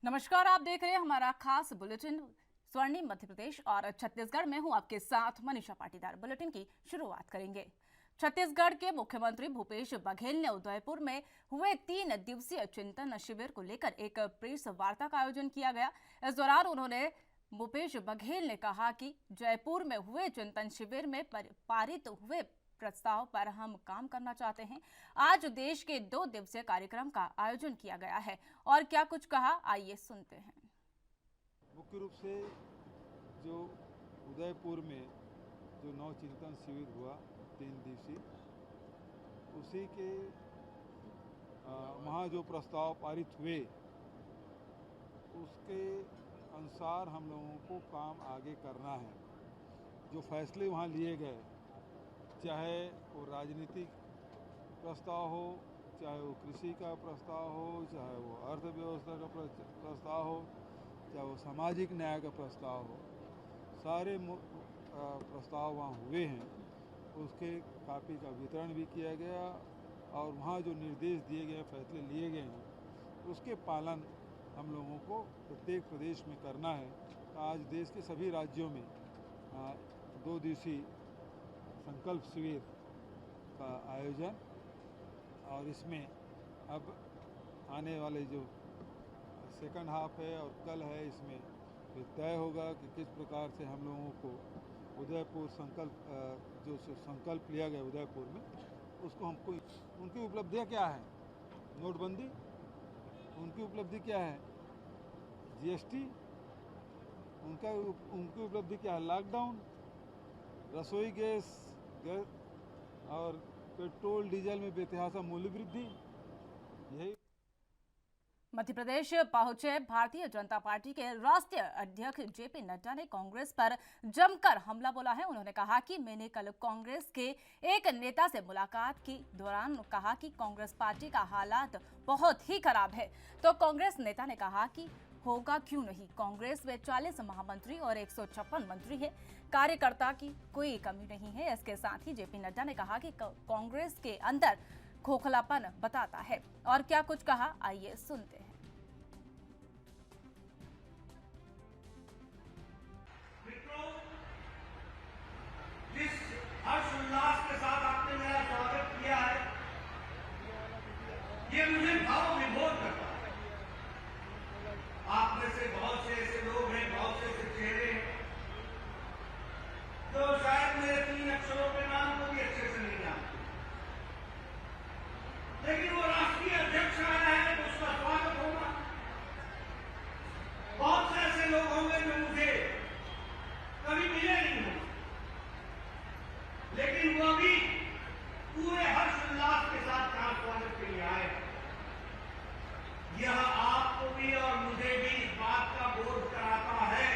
नमस्कार, आप देख रहे हैं हमारा खास बुलेटिन स्वर्णिम मध्य प्रदेश और छत्तीसगढ़ में हूं आपके साथ मनीषा पाटीदार। बुलेटिन की शुरुआत करेंगे। छत्तीसगढ़ के मुख्यमंत्री भूपेश बघेल ने उदयपुर में हुए 3 दिवसीय चिंतन शिविर को लेकर एक प्रेस वार्ता का आयोजन किया गया। इस दौरान उन्होंने भूपेश बघेल ने कहा कि जयपुर में हुए चिंतन शिविर में पारित हुए प्रस्ताव पर हम काम करना चाहते हैं। आज देश के 2 दिवसीय कार्यक्रम का आयोजन किया गया है और क्या कुछ कहा, आइए सुनते हैं। मुख्य रूप से जो उदयपुर में जो नव चिंतन शिविर हुआ 3 दिवसीय, उसी के वहाँ जो प्रस्ताव पारित हुए उसके अनुसार हम लोगों को काम आगे करना है। जो फैसले वहाँ लिए गए, चाहे वो राजनीतिक प्रस्ताव हो, चाहे वो कृषि का प्रस्ताव हो, चाहे वो अर्थव्यवस्था का प्रस्ताव हो, चाहे वो सामाजिक न्याय का प्रस्ताव हो, सारे प्रस्ताव वहाँ हुए हैं। उसके कापी का वितरण भी किया गया और वहाँ जो निर्देश दिए गए, फैसले लिए गए हैं, उसके पालन हम लोगों को प्रत्येक प्रदेश में करना है। आज देश के सभी राज्यों में 2 दिवसीय संकल्प शिविर का आयोजन, और इसमें अब आने वाले जो सेकंड हाफ है और कल है, इसमें फिर तय होगा कि किस प्रकार से हम लोगों को उदयपुर जो संकल्प लिया गया उदयपुर में, उसको हमको उनकी उपलब्धियां क्या है, नोटबंदी, उनकी उपलब्धि क्या है, जीएसटी, उनकी उपलब्धि क्या है, लॉकडाउन, रसोई गैस और पेट्रोल डीजल में बेतहाशा मूल्य वृद्धि। यही मध्य प्रदेश पहुंचे भारतीय जनता पार्टी के राष्ट्रीय अध्यक्ष जेपी नड्डा ने कांग्रेस पर जमकर हमला बोला है। उन्होंने कहा कि मैंने कल कांग्रेस के एक नेता से मुलाकात की दौरान कहा कि कांग्रेस पार्टी का हालात बहुत ही खराब है। तो कांग्रेस नेता ने कहा कि होगा क्यों नहीं, कांग्रेस में 40 महामंत्री और 156 मंत्री है, कार्यकर्ता की कोई कमी नहीं है। इसके साथ ही जेपी नड्डा ने कहा कि कांग्रेस के अंदर खोखलापन बताता है और क्या कुछ कहा, आइए सुनते हैं। मित्रों, जिस हर्षोल्लास के साथ आपने मेरा स्वागत किया है, ये मुझे भाव विभोर करता है। आप में से बहुत से ऐसे लोग हैं, बहुत से ऐसे चेहरे हैं जो शायद मेरे 3 अक्षरों के नाम को भी अच्छे से नहीं जानते, लेकिन वो राष्ट्रीय अध्यक्ष आया है तो उसका स्वागत होगा। बहुत से ऐसे लोग होंगे जो मुझे कभी मिले नहीं होंगे, लेकिन वो भी पूरे हर्षोल्लास के साथ यहाँ स्वागत के लिए आए। यह आपको भी और मुझे भी इस बात का बोध कराता है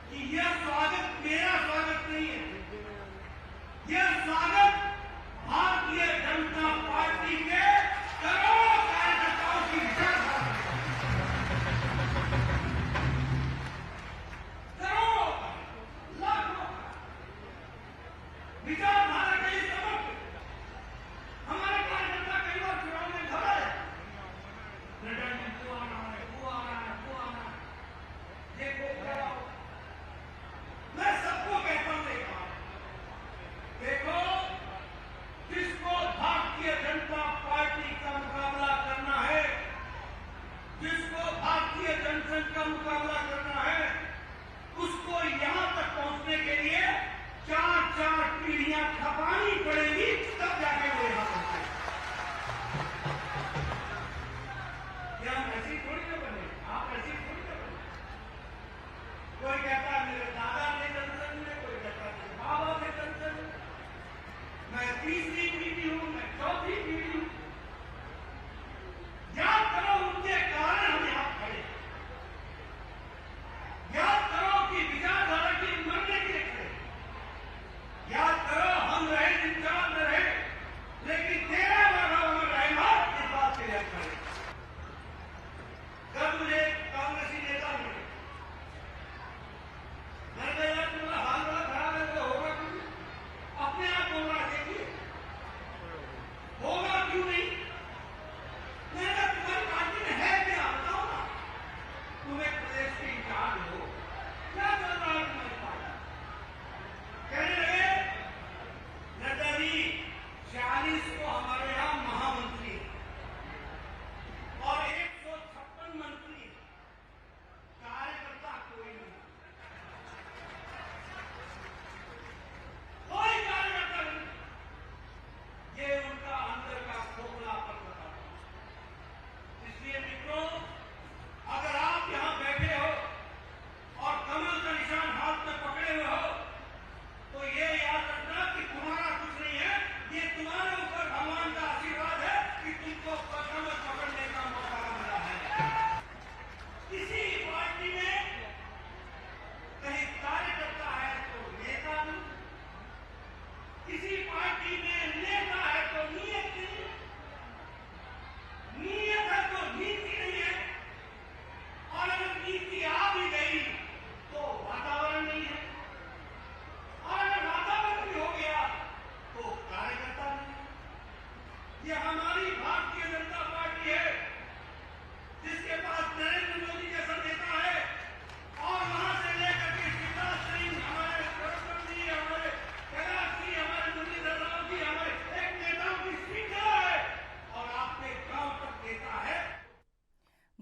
कि यह स्वागत मेरा स्वागत नहीं है, यह स्वागत भारतीय जनता पार्टी के करोड़ों कार्यकर्ताओं की विचारधारा, करोड़ों लाखों विचारधारा के लिए समर्पित। हमारे कार्यकर्ता कई बार चुनाव में खड़े नड्डा जी को आना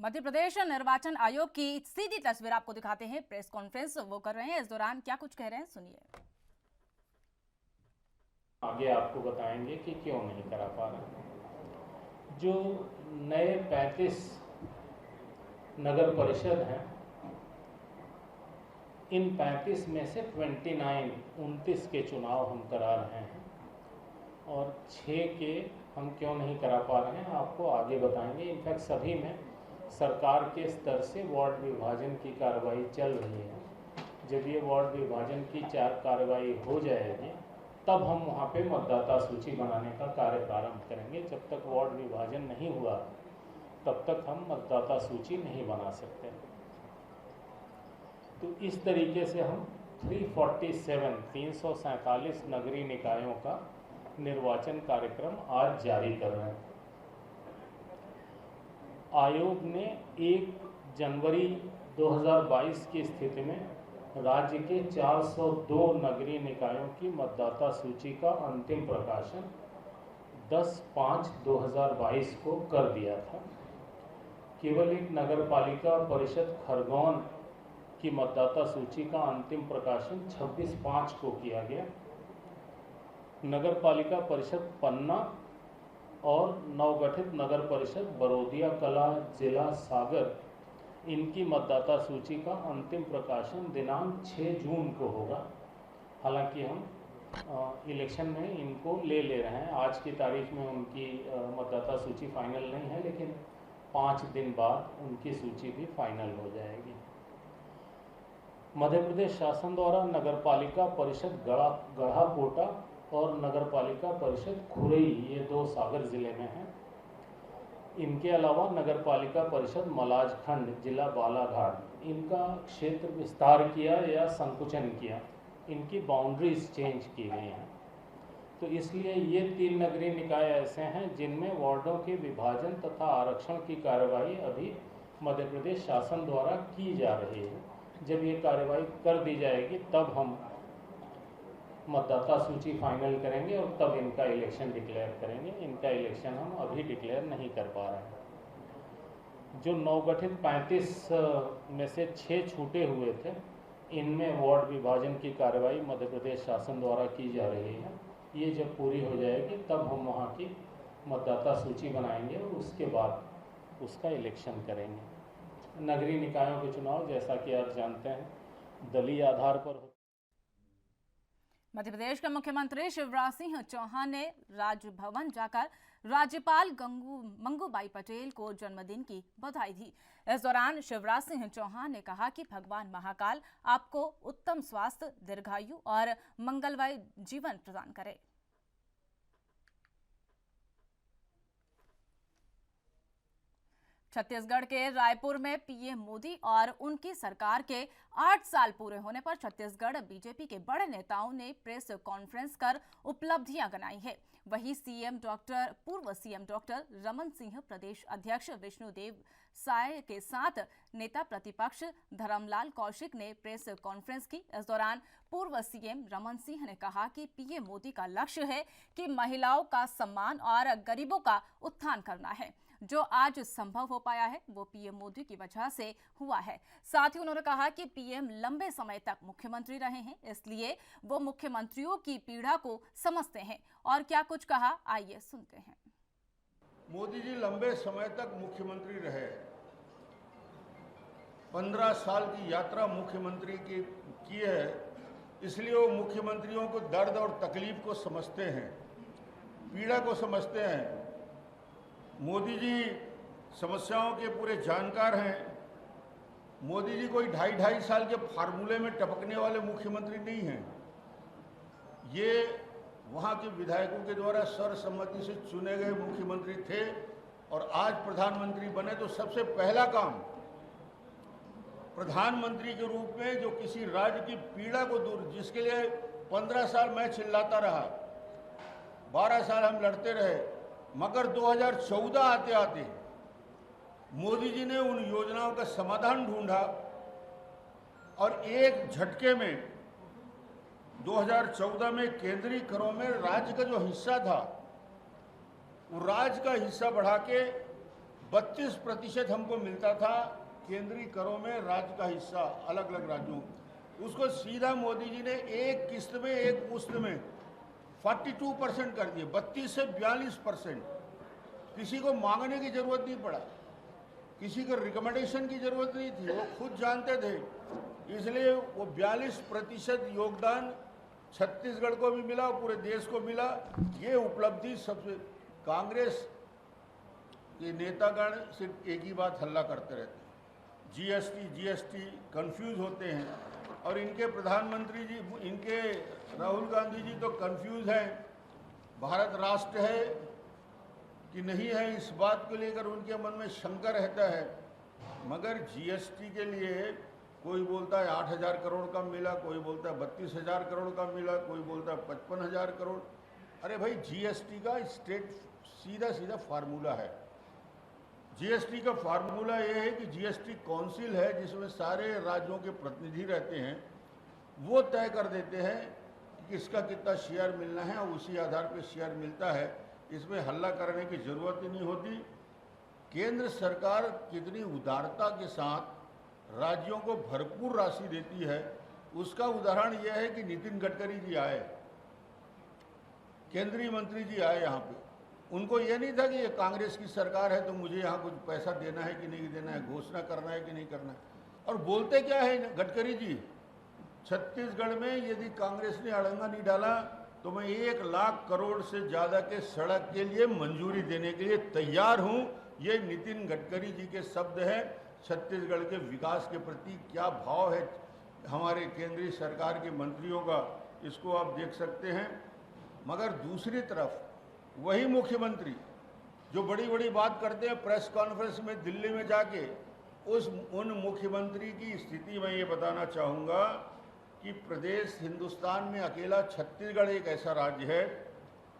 मध्य प्रदेश निर्वाचन आयोग की सीधी तस्वीर आपको दिखाते हैं। प्रेस कॉन्फ्रेंस वो कर रहे हैं, इस दौरान क्या कुछ कह रहे हैं सुनिए। आगे आपको बताएंगे कि क्यों नहीं करा पा रहे। जो नए 35 नगर परिषद हैं, इन 35 में से 29 के चुनाव हम करा रहे हैं और 6 के हम क्यों नहीं करा पा रहे हैं आपको आगे बताएंगे। इनफैक्ट सभी में सरकार के स्तर से वार्ड विभाजन की कार्रवाई चल रही है। जब ये वार्ड विभाजन की कार्रवाई हो जाएगी तब हम वहाँ पे मतदाता सूची बनाने का कार्य प्रारंभ करेंगे। जब तक वार्ड विभाजन नहीं हुआ तब तक हम मतदाता सूची नहीं बना सकते। तो इस तरीके से हम 347 नगरीय निकायों का निर्वाचन कार्यक्रम आज जारी कर रहे हैं। आयोग ने 1 जनवरी 2022 की स्थिति में राज्य के 402 नगरीय निकायों की मतदाता सूची का अंतिम प्रकाशन 10/5/2022 को कर दिया था। केवल एक नगर पालिका परिषद खरगोन की मतदाता सूची का अंतिम प्रकाशन 26/5 को किया गया। नगर पालिका परिषद पन्ना और नवगठित नगर परिषद बरोदिया कला जिला सागर, इनकी मतदाता सूची का अंतिम प्रकाशन दिनांक 6 जून को होगा। हालांकि हम इलेक्शन में इनको ले रहे हैं। आज की तारीख में उनकी मतदाता सूची फाइनल नहीं है, लेकिन 5 दिन बाद उनकी सूची भी फाइनल हो जाएगी। मध्य प्रदेश शासन द्वारा नगर पालिका परिषद गढ़ाकोटा और नगर पालिका परिषद खुरई, ये 2 सागर जिले में हैं। इनके अलावा नगर पालिका परिषद मलाजखंड जिला बालाघाट, इनका क्षेत्र विस्तार किया या संकुचन किया, इनकी बाउंड्रीज चेंज की गई हैं। तो इसलिए ये 3 नगरीय निकाय ऐसे हैं जिनमें वार्डों के विभाजन तथा आरक्षण की कार्रवाई अभी मध्य प्रदेश शासन द्वारा की जा रही है। जब ये कार्रवाई कर दी जाएगी तब हम मतदाता सूची फाइनल करेंगे और तब इनका इलेक्शन डिक्लेयर करेंगे। इनका इलेक्शन हम अभी डिक्लेयर नहीं कर पा रहे हैं। जो नवगठित 35 में से 6 छूटे हुए थे, इनमें वार्ड विभाजन की कार्रवाई मध्य प्रदेश शासन द्वारा की जा रही है। ये जब पूरी हो जाएगी तब हम वहाँ की मतदाता सूची बनाएंगे और उसके बाद उसका इलेक्शन करेंगे। नगरीय निकायों के चुनाव, जैसा कि आप जानते हैं, दलीय आधार पर। मध्य प्रदेश के मुख्यमंत्री शिवराज सिंह चौहान ने राजभवन जाकर राज्यपाल मंगूबाई पटेल को जन्मदिन की बधाई दी। इस दौरान शिवराज सिंह चौहान ने कहा कि भगवान महाकाल आपको उत्तम स्वास्थ्य, दीर्घायु और मंगलमय जीवन प्रदान करे। छत्तीसगढ़ के रायपुर में पीएम मोदी और उनकी सरकार के 8 साल पूरे होने पर छत्तीसगढ़ बीजेपी के बड़े नेताओं ने प्रेस कॉन्फ्रेंस कर उपलब्धियां गिनाई है। वहीं पूर्व सीएम डॉक्टर रमन सिंह, प्रदेश अध्यक्ष विष्णुदेव साय के साथ नेता प्रतिपक्ष धर्मलाल कौशिक ने प्रेस कॉन्फ्रेंस की। इस दौरान पूर्व सीएम रमन सिंह ने कहा कि पीएम मोदी का लक्ष्य है कि महिलाओं का सम्मान और गरीबों का उत्थान करना है। जो आज संभव हो पाया है वो पीएम मोदी की वजह से हुआ है। साथ ही उन्होंने कहा कि पीएम लंबे समय तक मुख्यमंत्री रहे हैं, इसलिए वो मुख्यमंत्रियों की पीड़ा को समझते हैं। और क्या कुछ कहा, आइए सुनते हैं। मोदी जी लंबे समय तक मुख्यमंत्री रहे। 15 साल की यात्रा मुख्यमंत्री की है, इसलिए वो मुख्यमंत्रियों को दर्द और तकलीफ को समझते हैं, पीड़ा को समझते हैं। मोदी जी समस्याओं के पूरे जानकार हैं। मोदी जी कोई 2.5 साल के फार्मूले में टपकने वाले मुख्यमंत्री नहीं हैं। ये वहाँ के विधायकों के द्वारा सर्वसम्मति से चुने गए मुख्यमंत्री थे और आज प्रधानमंत्री बने तो सबसे पहला काम प्रधानमंत्री के रूप में जो किसी राज्य की पीड़ा को दूर, जिसके लिए 15 साल मैं चिल्लाता रहा, 12 साल हम लड़ते रहे, मगर 2014 आते आते मोदी जी ने उन योजनाओं का समाधान ढूंढा और एक झटके में 2014 में केंद्रीय करों में राज्य का जो हिस्सा था, वो राज्य का हिस्सा बढ़ा के 32% हमको मिलता था केंद्रीय करों में, राज्य का हिस्सा अलग अलग राज्यों, उसको सीधा मोदी जी ने एक किस्त में, एक मुश्त में 42% कर दिए, 32 से 42%। किसी को मांगने की जरूरत नहीं पड़ा, किसी को रिकमेंडेशन की जरूरत नहीं थी, वो खुद जानते थे। इसलिए वो 42% योगदान छत्तीसगढ़ को भी मिला और पूरे देश को मिला। ये उपलब्धि सबसे, कांग्रेस के नेतागण सिर्फ एक ही बात हल्ला करते रहते हैं, जीएसटी कंफ्यूज होते हैं। और इनके प्रधानमंत्री जी, इनके राहुल गांधी जी तो कंफ्यूज हैं, भारत राष्ट्र है कि नहीं है इस बात को लेकर उनके मन में शंका रहता है। मगर जीएसटी के लिए कोई बोलता है 8,000 करोड़ का मिला, कोई बोलता है 32,000 करोड़ का मिला, कोई बोलता है 55,000 करोड़। अरे भाई, जीएसटी का स्टेट सीधा फार्मूला है। जीएसटी का फार्मूला ये है कि जीएसटी काउंसिल है, जिसमें सारे राज्यों के प्रतिनिधि रहते हैं, वो तय कर देते हैं कि किसका कितना शेयर मिलना है और उसी आधार पर शेयर मिलता है। इसमें हल्ला करने की जरूरत ही नहीं होती। केंद्र सरकार कितनी उदारता के साथ राज्यों को भरपूर राशि देती है, उसका उदाहरण यह है कि नितिन गडकरी जी आए, केंद्रीय मंत्री जी आए यहाँ पे। उनको ये नहीं था कि ये कांग्रेस की सरकार है तो मुझे यहाँ कुछ पैसा देना है कि नहीं देना है, घोषणा करना है कि नहीं करना है। और बोलते क्या है गडकरी जी, छत्तीसगढ़ में यदि कांग्रेस ने अड़ंगा नहीं डाला तो मैं 1 लाख करोड़ से ज़्यादा के सड़क के लिए मंजूरी देने के लिए तैयार हूँ। ये नितिन गडकरी जी के शब्द हैं। छत्तीसगढ़ के विकास के प्रति क्या भाव है हमारे केंद्रीय सरकार के मंत्रियों का, इसको आप देख सकते हैं। मगर दूसरी तरफ वही मुख्यमंत्री जो बड़ी बड़ी बात करते हैं प्रेस कॉन्फ्रेंस में दिल्ली में जाके, उन मुख्यमंत्री की स्थिति मैं ये बताना चाहूँगा कि प्रदेश हिंदुस्तान में अकेला छत्तीसगढ़ एक ऐसा राज्य है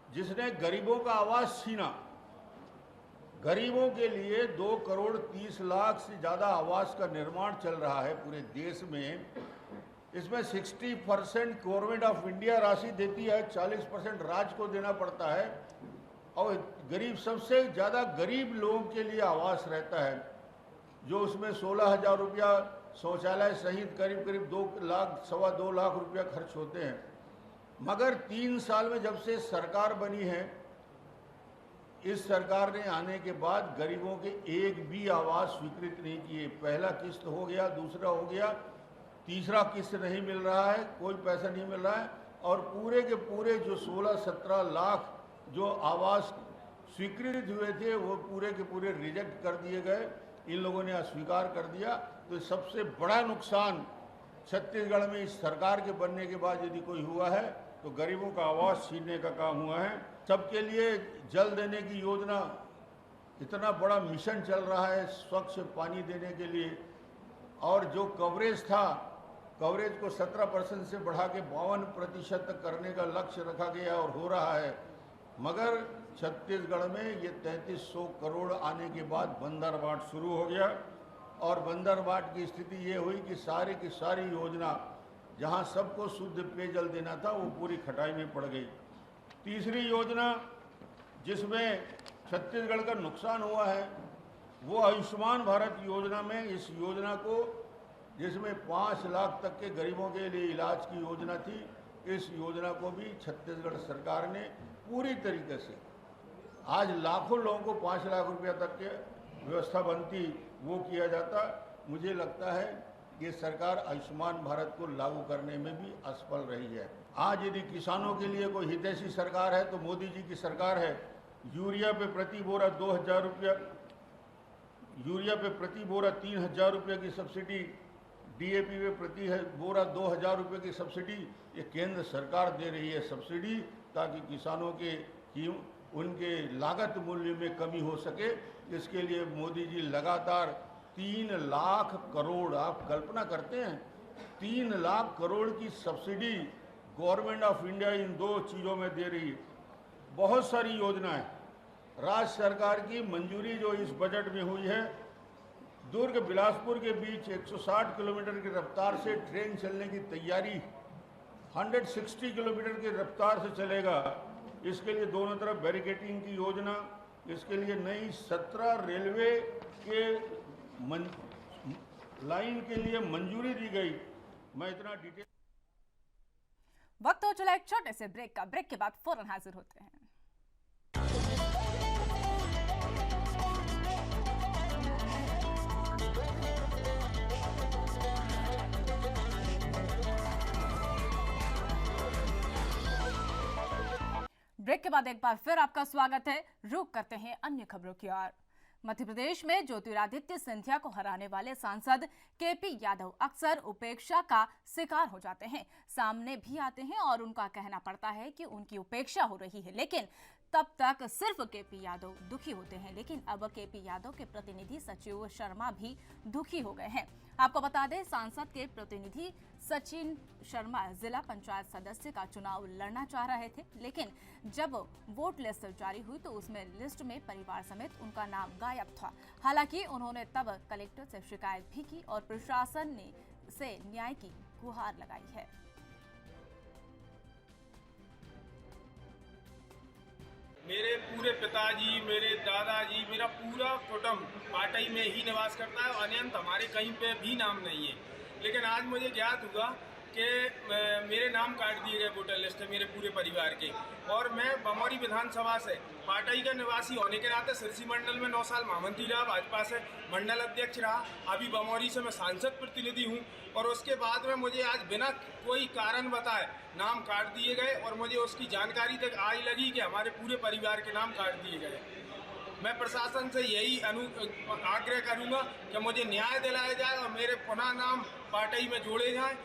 जिसने गरीबों का आवाज़ छीना। गरीबों के लिए 2 करोड़ 30 लाख से ज़्यादा आवास का निर्माण चल रहा है पूरे देश में। इसमें 60% गवर्नमेंट ऑफ इंडिया राशि देती है, 40% राज्य को देना पड़ता है। और गरीब, सबसे ज़्यादा गरीब लोगों के लिए आवास रहता है, जो उसमें 16,000 रुपया शौचालय सहित करीब 2 लाख, 2.25 लाख रुपया खर्च होते हैं। मगर 3 साल में जब से सरकार बनी है, इस सरकार ने आने के बाद गरीबों के एक भी आवास स्वीकृत नहीं किए। पहला किस्त हो गया, दूसरा हो गया, तीसरा किस्त नहीं मिल रहा है, कोई पैसा नहीं मिल रहा है। और पूरे के पूरे जो 16-17 लाख जो आवास स्वीकृत हुए थे वो पूरे के पूरे रिजेक्ट कर दिए गए, इन लोगों ने अस्वीकार कर दिया। तो सबसे बड़ा नुकसान छत्तीसगढ़ में इस सरकार के बनने के बाद यदि कोई हुआ है तो गरीबों का आवास छीनने का काम हुआ है। सबके लिए जल देने की योजना, इतना बड़ा मिशन चल रहा है स्वच्छ पानी देने के लिए, और जो कवरेज था, कवरेज को 17% से बढ़ा के 52% तक करने का लक्ष्य रखा गया और हो रहा है। मगर छत्तीसगढ़ में ये 3300 करोड़ आने के बाद बंदरबाट शुरू हो गया, और बंदरबाट की स्थिति ये हुई कि सारी की सारी योजना जहाँ सबको शुद्ध पेयजल देना था वो पूरी खटाई में पड़ गई। तीसरी योजना जिसमें छत्तीसगढ़ का नुकसान हुआ है वो आयुष्मान भारत योजना में, इस योजना को जिसमें 5 लाख तक के गरीबों के लिए इलाज की योजना थी, इस योजना को भी छत्तीसगढ़ सरकार ने पूरी तरीके से, आज लाखों लोगों को 5 लाख रुपया तक के व्यवस्था बनती, वो किया जाता। मुझे लगता है ये सरकार आयुष्मान भारत को लागू करने में भी असफल रही है। आज यदि किसानों के लिए कोई हितैषी सरकार है तो मोदी जी की सरकार है। यूरिया पे प्रति बोरा 2,000 रुपया, यूरिया पे प्रति बोरा 3,000 रुपये की सब्सिडी, डीएपी पे प्रति बोरा 2,000 रुपये की सब्सिडी, ये केंद्र सरकार दे रही है सब्सिडी, ताकि किसानों के उनके लागत मूल्य में कमी हो सके। इसके लिए मोदी जी लगातार 3 लाख करोड़, आप कल्पना करते हैं 3 लाख करोड़ की subsidy government of India in 2 चीज़ों में दे रही है। बहुत सारी योजनाएं राज्य सरकार की मंजूरी जो इस बजट में हुई है, दुर्ग बिलासपुर के बीच 160 किलोमीटर की रफ्तार से ट्रेन चलने की तैयारी, 160 किलोमीटर की रफ्तार से चलेगा। इसके लिए दोनों तरफ बैरिकेडिंग की योजना, इसके लिए नई 17 रेलवे के लाइन के लिए मंजूरी दी गई। मैं इतना डिटेल। वक्त हो चला एक छोटे से ब्रेक का। ब्रेक के बाद फौरन हाजिर होते हैं। ब्रेक के बाद एक बार फिर आपका स्वागत है। रुक करते हैं अन्य खबरों की ओर। मध्य प्रदेश में ज्योतिरादित्य सिंधिया को हराने वाले सांसद केपी यादव अक्सर उपेक्षा का शिकार हो जाते हैं, सामने भी आते हैं और उनका कहना पड़ता है कि उनकी उपेक्षा हो रही है, लेकिन तब तक सिर्फ केपी यादव दुखी होते हैं। लेकिन अब केपी यादव के प्रतिनिधि सचिव शर्मा भी दुखी हो गए हैं। आपको बता दें, सांसद के प्रतिनिधि सचिन शर्मा जिला पंचायत सदस्य का चुनाव लड़ना चाह रहे थे, लेकिन जब वोट लिस्ट जारी हुई तो उसमें लिस्ट में परिवार समेत उनका नाम गायब था। हालांकि उन्होंने तब कलेक्टर से शिकायत भी की और प्रशासन ने से न्याय की गुहार लगाई है। मेरे पूरे पिताजी, मेरे दादाजी, मेरा पूरा कुटुंब पाटई में ही निवास करता है और अन्यंत हमारे कहीं पे भी नाम नहीं है। लेकिन आज मुझे ज्ञात हुआ कि मेरे नाम काट दिए गए वोटर लिस्ट में, मेरे पूरे परिवार के। और मैं बमौरी विधानसभा से पाटई का निवासी होने के नाते सिरसी मंडल में 9 साल महामंत्री रहा, भाजपा से मंडल अध्यक्ष रहा, अभी बमौरी से मैं सांसद प्रतिनिधि हूँ। और उसके बाद में मुझे आज बिना कोई कारण बताए नाम काट दिए गए और मुझे उसकी जानकारी तक आई लगी कि हमारे पूरे परिवार के नाम काट दिए गए। मैं प्रशासन से यही आग्रह करूंगा कि मुझे न्याय दिलाया जाए और मेरे पुनः नाम पाटई में जोड़े जाएं।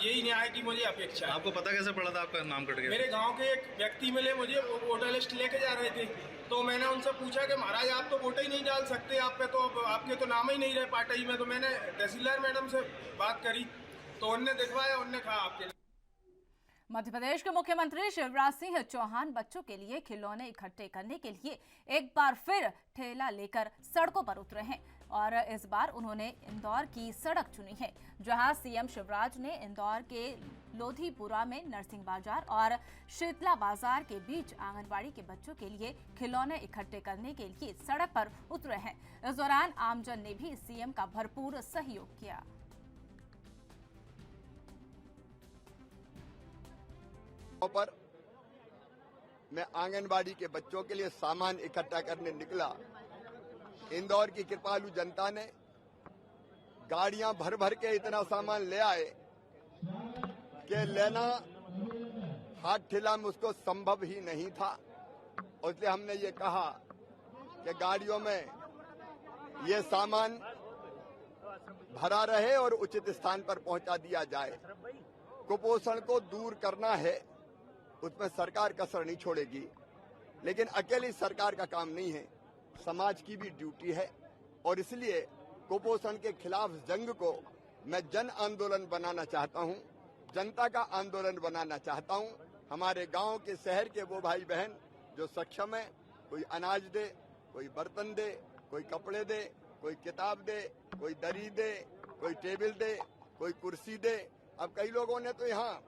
यही न्याय की मुझे अपेक्षा है। आपको पता कैसे पड़ा था आपका नाम कट गया? मेरे गांव के एक व्यक्ति मिले मुझे, वो वोटर लिस्ट लेके जा रहे थे, तो मैंने उनसे पूछा कि महाराज आप तो वोट ही नहीं डाल सकते, आप पे तो आपके तो नाम ही नहीं रहे पाटई में। तो मैंने तहसीलदार मैडम से बात करी तो उनने दिखवाया, उनने कहा आपके। मध्य प्रदेश के मुख्यमंत्री शिवराज सिंह चौहान बच्चों के लिए खिलौने इकट्ठे करने के लिए एक बार फिर ठेला लेकर सड़कों पर उतरे हैं और इस बार उन्होंने इंदौर की सड़क चुनी है, जहां सीएम शिवराज ने इंदौर के लोधीपुरा में नरसिंह बाजार और शीतला बाजार के बीच आंगनबाड़ी के बच्चों के लिए खिलौने इकट्ठे करने के लिए सड़क पर उतरे हैं। इस दौरान आमजन ने भी सीएम का भरपूर सहयोग किया। पर मैं आंगनबाड़ी के बच्चों के लिए सामान इकट्ठा करने निकला। इंदौर की कृपालु जनता ने गाड़ियां भर भर के इतना सामान ले आए कि लेना हाथ ठेला में उसको संभव ही नहीं था। इसलिए हमने ये कहा कि गाड़ियों में ये सामान भरा रहे और उचित स्थान पर पहुंचा दिया जाए। कुपोषण को दूर करना है, उसमें सरकार कसर नहीं छोड़ेगी, लेकिन अकेली सरकार का काम नहीं है, समाज की भी ड्यूटी है। और इसलिए कुपोषण के खिलाफ जंग को मैं जन आंदोलन बनाना चाहता हूं, जनता का आंदोलन बनाना चाहता हूं। हमारे गांव के शहर के वो भाई बहन जो सक्षम है, कोई अनाज दे, कोई बर्तन दे, कोई कपड़े दे, कोई किताब दे, कोई दरी दे, कोई टेबल दे, कोई कुर्सी दे। अब कई लोगों ने तो यहाँ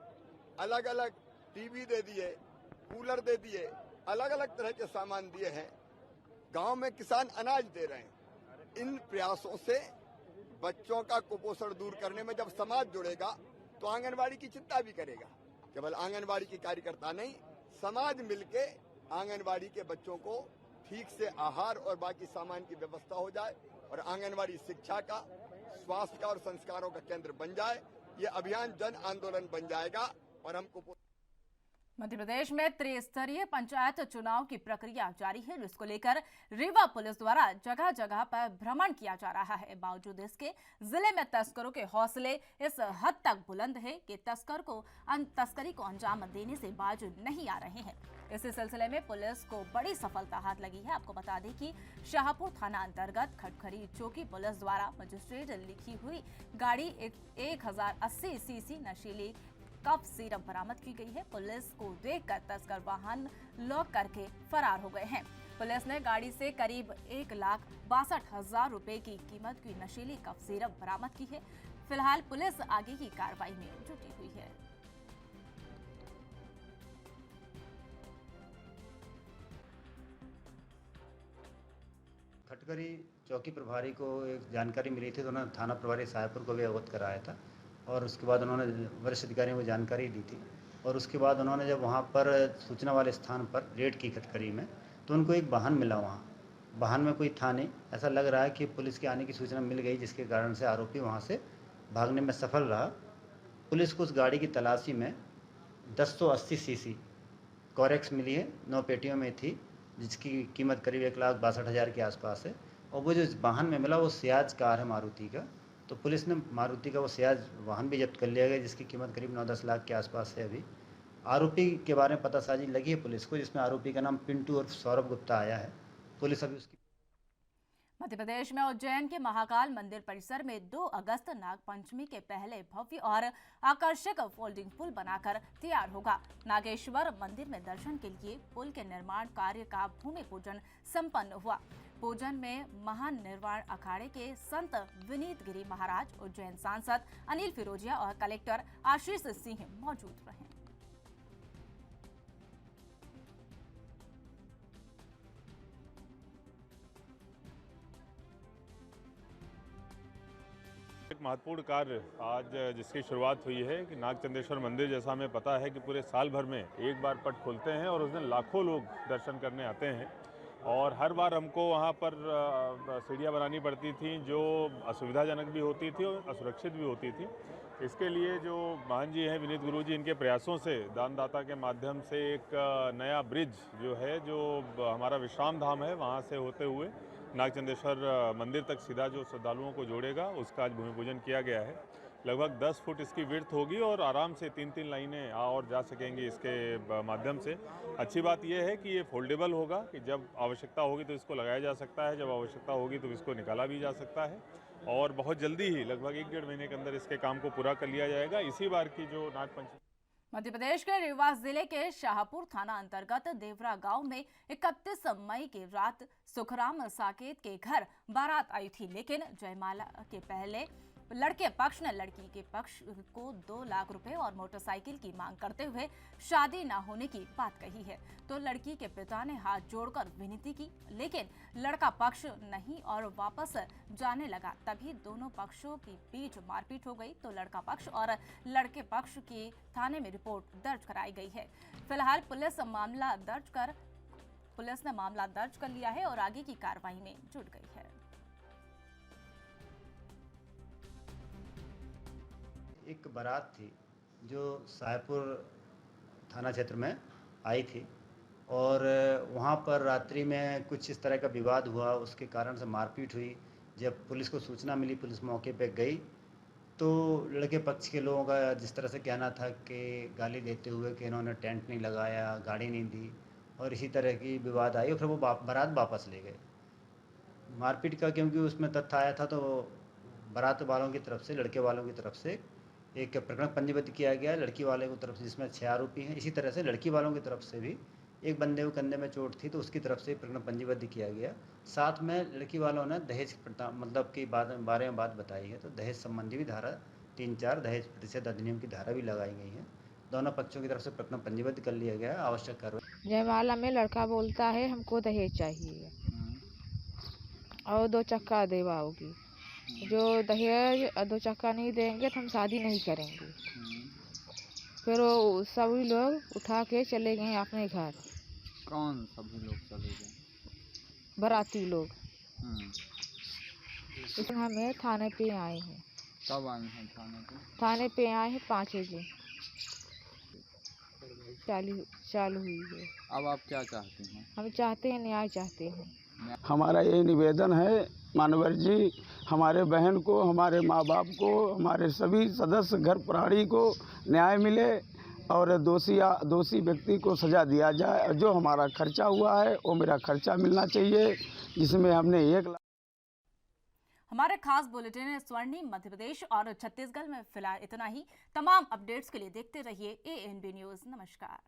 अलग अलग टीवी दे दिए, कूलर दे दिए, अलग अलग तरह के सामान दिए हैं। गांव में किसान अनाज दे रहे हैं। इन प्रयासों से बच्चों का कुपोषण दूर करने में जब समाज जुड़ेगा तो आंगनबाड़ी की चिंता भी करेगा। केवल आंगनबाड़ी की कार्यकर्ता नहीं, समाज मिलके आंगनबाड़ी के बच्चों को ठीक से आहार और बाकी सामान की व्यवस्था हो जाए और आंगनबाड़ी शिक्षा का, स्वास्थ्य का और संस्कारों का केंद्र बन जाए। ये अभियान जन आंदोलन बन जाएगा और हमको। मध्य प्रदेश में त्रिस्तरीय पंचायत चुनाव की प्रक्रिया जारी है, जिसको लेकर रीवा पुलिस द्वारा जगह जगह पर भ्रमण किया जा रहा है। बावजूद इसके जिले में तस्करों के हौसले इस हद तक बुलंद है कि तस्करी को अंजाम देने से बाज नहीं आ रहे हैं। इसी सिलसिले में पुलिस को बड़ी सफलता हाथ लगी है। आपको बता दें कि शाहपुर थाना अंतर्गत खटखरी चौकी पुलिस द्वारा मजिस्ट्रेट लिखी हुई गाड़ी 1080 सीसी नशीली कफ सिरप बरामद की गई है। पुलिस को देखकर तस्कर वाहन लॉक करके फरार हो गए हैं। पुलिस ने गाड़ी से करीब 1,62,000 रुपए की कीमत की नशीली कफ सिरप बरामद की है। फिलहाल पुलिस आगे की कार्रवाई में जुटी हुई है। कटघरी चौकी प्रभारी को एक जानकारी मिली थी, तो उन्होंने थाना प्रभारी साहेबपुर को भी अवगत कराया था और उसके बाद उन्होंने वरिष्ठ अधिकारियों को जानकारी दी थी। और उसके बाद उन्होंने जब वहाँ पर सूचना वाले स्थान पर रेड की कटघरी में, तो उनको एक वाहन मिला। वहाँ वाहन में कोई था नहीं। ऐसा लग रहा है कि पुलिस के आने की सूचना मिल गई, जिसके कारण से आरोपी वहाँ से भागने में सफल रहा। पुलिस को उस गाड़ी की तलाशी में 1080 सीसी कॉरेक्स मिली है, 9 पेटियों में थी, जिसकी कीमत करीब 1,62,000 के आसपास है। और वो जो वाहन में मिला वो सियाज कार है मारुति का। तो पुलिस ने मारुति का वो सियाज वाहन भी जब्त कर लिया गया, जिसकी कीमत करीब 9-10 लाख के आसपास है। अभी आरोपी के बारे में पतासाजी लगी है पुलिस को, जिसमें आरोपी का नाम पिंटू और सौरभ गुप्ता आया है। पुलिस अभी उसकी मध्य प्रदेश में उज्जैन के महाकाल मंदिर परिसर में 2 अगस्त नागपंचमी के पहले भव्य और आकर्षक फोल्डिंग पुल बनाकर तैयार होगा। नागेश्वर मंदिर में दर्शन के लिए पुल के निर्माण कार्य का भूमि पूजन संपन्न हुआ। पूजन में महान निर्वाण अखाड़े के संत विनीत गिरी महाराज, उज्जैन सांसद अनिल फिरोजिया और कलेक्टर आशीष सिंह मौजूद रहे। एक महत्वपूर्ण कार्य आज जिसकी शुरुआत हुई है कि नागचंदेश्वर मंदिर, जैसा हमें पता है कि पूरे साल भर में एक बार पट खुलते हैं और उस दिन लाखों लोग दर्शन करने आते हैं। और हर बार हमको वहाँ पर सीढ़ियाँ बनानी पड़ती थी, जो असुविधाजनक भी होती थी और असुरक्षित भी होती थी। इसके लिए जो महान जी हैं विनीत गुरु जी, इनके प्रयासों से दानदाता के माध्यम से एक नया ब्रिज जो है, जो हमारा विश्राम धाम है, वहाँ से होते हुए नागचंदेश्वर मंदिर तक सीधा जो श्रद्धालुओं को जोड़ेगा, उसका आज भूमि पूजन किया गया है। लगभग 10 फुट इसकी विड्थ होगी और आराम से 3-3 लाइनें आ और जा सकेंगी इसके माध्यम से। अच्छी बात यह है कि ये फोल्डेबल होगा, कि जब आवश्यकता होगी तो इसको लगाया जा सकता है, जब आवश्यकता होगी तो इसको निकाला भी जा सकता है। और बहुत जल्दी ही लगभग 1-1.5 महीने के अंदर इसके काम को पूरा कर लिया जाएगा। इसी बार की जो नागपंचमी मध्य प्रदेश के रीवा जिले के शाहपुर थाना अंतर्गत देवरा गांव में 31 मई की रात सुखराम साकेत के घर बारात आई थी, लेकिन जयमाला के पहले लड़के पक्ष ने लड़की के पक्ष को 2 लाख रुपए और मोटरसाइकिल की मांग करते हुए शादी न होने की बात कही है। तो लड़की के पिता ने हाथ जोड़कर विनती की, लेकिन लड़का पक्ष नहीं और वापस जाने लगा। तभी दोनों पक्षों के बीच मारपीट हो गई। तो लड़का पक्ष और लड़के पक्ष की थाने में रिपोर्ट दर्ज कराई गई है। फिलहाल पुलिस ने मामला दर्ज कर लिया है और आगे की कार्रवाई में जुट गई है। एक बारात थी जो साहेबपुर थाना क्षेत्र में आई थी और वहाँ पर रात्रि में कुछ इस तरह का विवाद हुआ, उसके कारण से मारपीट हुई। जब पुलिस को सूचना मिली, पुलिस मौके पे गई, तो लड़के पक्ष के लोगों का जिस तरह से कहना था कि गाली देते हुए कि इन्होंने टेंट नहीं लगाया, गाड़ी नहीं दी और इसी तरह की विवाद आई और फिर वो बारात वापस ले गए। मारपीट का क्योंकि उसमें तथ्य आया था, तो बारात वालों की तरफ से, लड़के वालों की तरफ से एक प्रकरण पंजीबद्ध किया गया है लड़की वाले की तरफ से, जिसमें 6 आरोपी हैं। इसी तरह से लड़की वालों की तरफ से भी एक बंदे को कंधे में चोट थी, तो उसकी तरफ से प्रकरण पंजीबद्ध किया गया। साथ में लड़की वालों ने दहेज मतलब की बारे में बात बताई है, तो दहेज संबंधी भी धारा 3-4 दहेज प्रतिषेध अधिनियम की धारा भी लगाई गई है। दोनों पक्षों की तरफ से प्रकरण पंजीबद्ध कर लिया गया है। आवश्यक कार्रवाई। जयमाला में लड़का बोलता है हमको दहेज चाहिए और 2 चक्का देवाओगी। जो दहेज 2 चक्का नहीं देंगे तो हम शादी नहीं करेंगे। फिर वो सभी लोग उठा के चले गए अपने घर। कौन सभी लोग चले गए? बाराती लोग। इसमें हमें थाने पे आए हैं। कब आए हैं थाने पे? थाने पे आए हैं 5 बजे चालू हुई है। अब आप क्या चाहते हैं? हम चाहते हैं, न्याय चाहते हैं। हमारा ये निवेदन है मानवर जी, हमारे बहन को, हमारे माँ बाप को, हमारे सभी सदस्य घर प्राणी को न्याय मिले और दोषी व्यक्ति को सजा दिया जाए। जो हमारा खर्चा हुआ है वो मेरा खर्चा मिलना चाहिए, जिसमें हमने 1 लाख। हमारे खास बुलेटिन स्वर्णिम मध्य प्रदेश और छत्तीसगढ़ में फिलहाल इतना ही। तमाम अपडेट्स के लिए देखते रहिए ANB न्यूज़। नमस्कार।